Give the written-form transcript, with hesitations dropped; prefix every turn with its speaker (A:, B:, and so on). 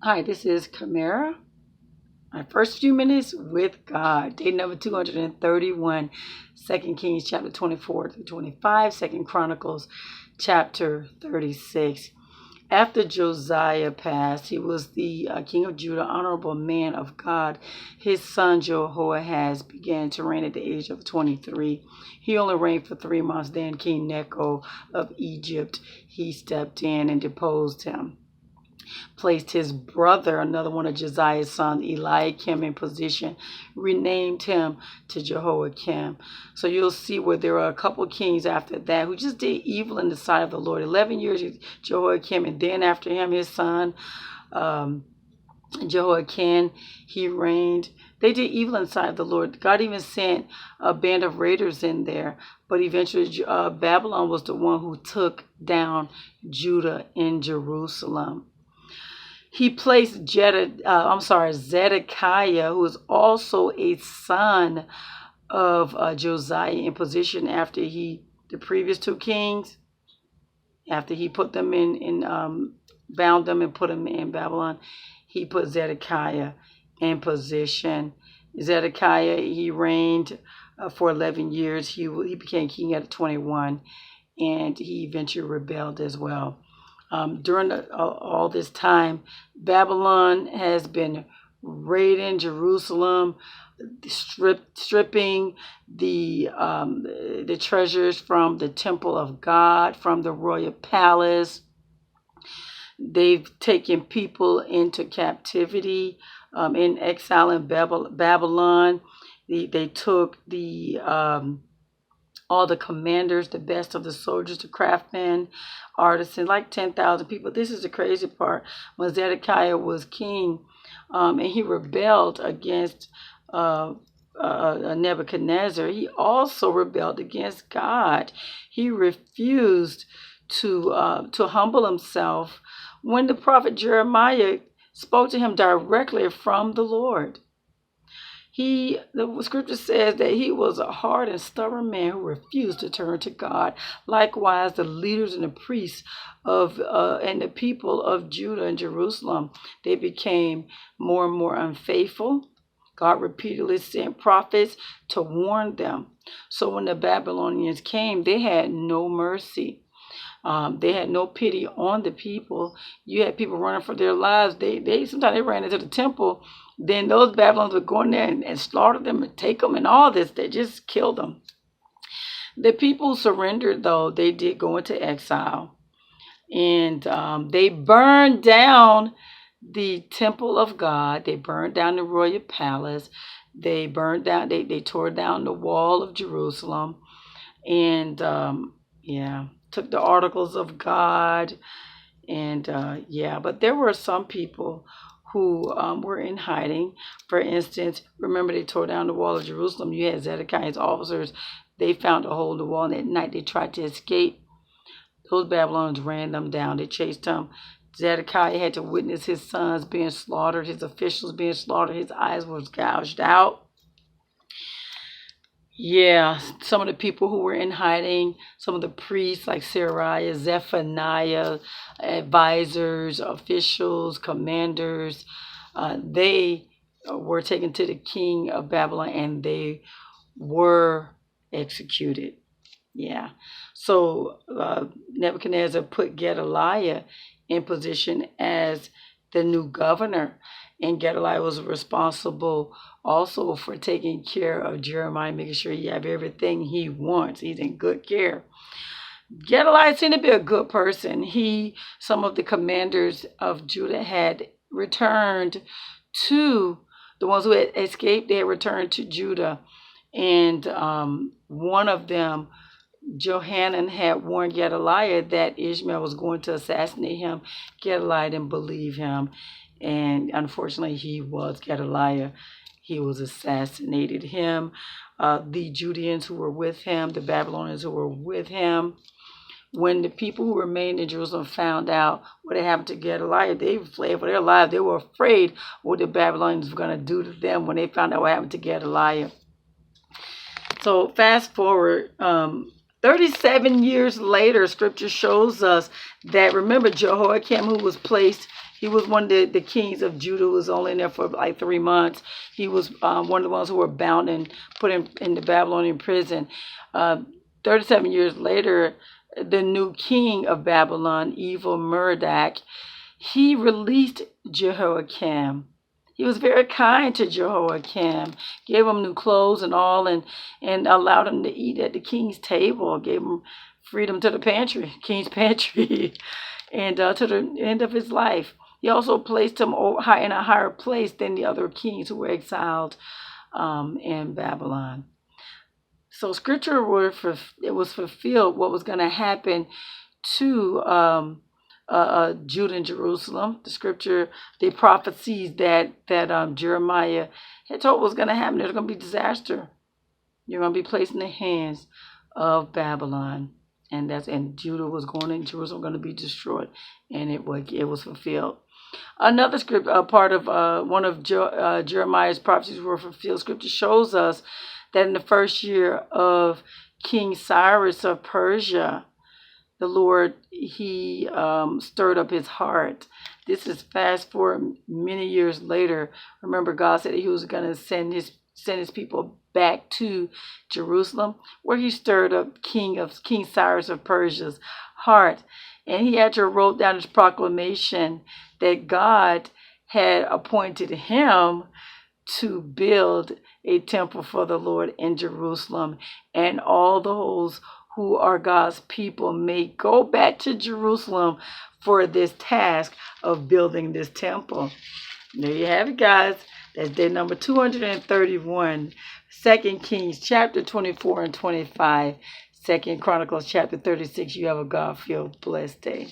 A: Hi, this is Kamera. My first few minutes with God. Day number 231, 2 Kings chapter 24 through 25, 2 Chronicles chapter 36. After Josiah passed, he was the king of Judah, honorable man of God. His son Jehoahaz began to reign at the age of 23. He only reigned for 3 months. Then King Necho of Egypt, he stepped in and deposed him. Placed his brother, another one of Josiah's sons, Eliakim, in position, renamed him to Jehoiakim. So you'll see where there are a couple kings after that who just did evil in the sight of the Lord. 11 years, Jehoiakim, and then after him, his son, Jehoiakim, he reigned. They did evil in the sight of the Lord. God even sent a band of raiders in there, but eventually Babylon was the one who took down Judah and Jerusalem. He placed Zedekiah, who is also a son of Josiah, in position after the previous 2 kings, after he put them bound them and put them in Babylon. He put Zedekiah in position. Zedekiah, he reigned for 11 years. He became king at 21, and he eventually rebelled as well. During all this time, Babylon has been raiding Jerusalem, stripping the treasures from the temple of God, from the royal palace. They've taken people into captivity, in exile in Babylon. They took all the commanders, the best of the soldiers, the craftsmen, artisans, like 10,000 people. This is the crazy part. When Zedekiah was king, and he rebelled against Nebuchadnezzar, he also rebelled against God. He refused to humble himself when the prophet Jeremiah spoke to him directly from the Lord. The scripture says that he was a hard and stubborn man who refused to turn to God. Likewise, the leaders and the priests and the people of Judah and Jerusalem, they became more and more unfaithful. God repeatedly sent prophets to warn them. So when the Babylonians came, they had no mercy. They had no pity on the people. You had people running for their lives. Sometimes they ran into the temple. Then those Babylonians would go in there and slaughter them and take them and all this. They just killed them. The people surrendered, though. They did go into exile. And they burned down the temple of God. They burned down the royal palace. They burned down, they tore down the wall of Jerusalem. And took the articles of God. And but there were some people who were in hiding. For instance, remember they tore down the wall of Jerusalem. You had Zedekiah's officers. They found a hole in the wall, and at night they tried to escape. Those Babylonians ran them down. They chased them. Zedekiah had to witness his sons being slaughtered, his officials being slaughtered. His eyes were gouged out. Yeah, some of the people who were in hiding, some of the priests like Seraiah, Zephaniah, advisors, officials, commanders, they were taken to the king of Babylon and they were executed. Yeah. So Nebuchadnezzar put Gedaliah in position as the new governor. And Gedaliah was responsible also for taking care of Jeremiah, making sure he have everything he wants. He's in good care. Gedaliah seemed to be a good person. Some of the commanders of Judah had returned to, the ones who had escaped, they had returned to Judah. And one of them, Johanan, had warned Gedaliah that Ishmael was going to assassinate him. Gedaliah didn't believe him. And unfortunately, Gedaliah. He was assassinated. Him, the Judeans who were with him, the Babylonians who were with him. When the people who remained in Jerusalem found out what had happened to Gedaliah, they fled for their lives. They were afraid what the Babylonians were going to do to them when they found out what happened to Gedaliah. So fast forward, 37 years later, scripture shows us that, remember, Jehoiakim, who was placed He was one of the kings of Judah who was only in there for like 3 months. He was one of the ones who were bound and put in the Babylonian prison. 37 years later, the new king of Babylon, evil Merodach, he released Jehoiakim. He was very kind to Jehoiakim, gave him new clothes and all, and allowed him to eat at the king's table, gave him freedom to the king's pantry, and to the end of his life. He also placed him in a higher place than the other kings who were exiled in Babylon. So scripture it was fulfilled what was going to happen to Judah and Jerusalem. The scripture, the prophecies that Jeremiah had told was going to happen. There's going to be disaster. You're going to be placed in the hands of Babylon, and Judah was going and Jerusalem was going to be destroyed, and it was fulfilled. Another part of one of Jeremiah's prophecies were fulfilled. Scripture shows us that in the first year of King Cyrus of Persia, the Lord, he stirred up his heart. This is fast forward many years later. Remember, God said he was going to send his people back to Jerusalem, where he stirred up King Cyrus of Persia's heart. And he actually wrote down his proclamation that God had appointed him to build a temple for the Lord in Jerusalem, and all those who are God's people may go back to Jerusalem for this task of building this temple. There you have it, guys. That's day number 231. 2 Kings chapter 24 and 25. 2 Chronicles chapter 36. You have a God-filled blessed day.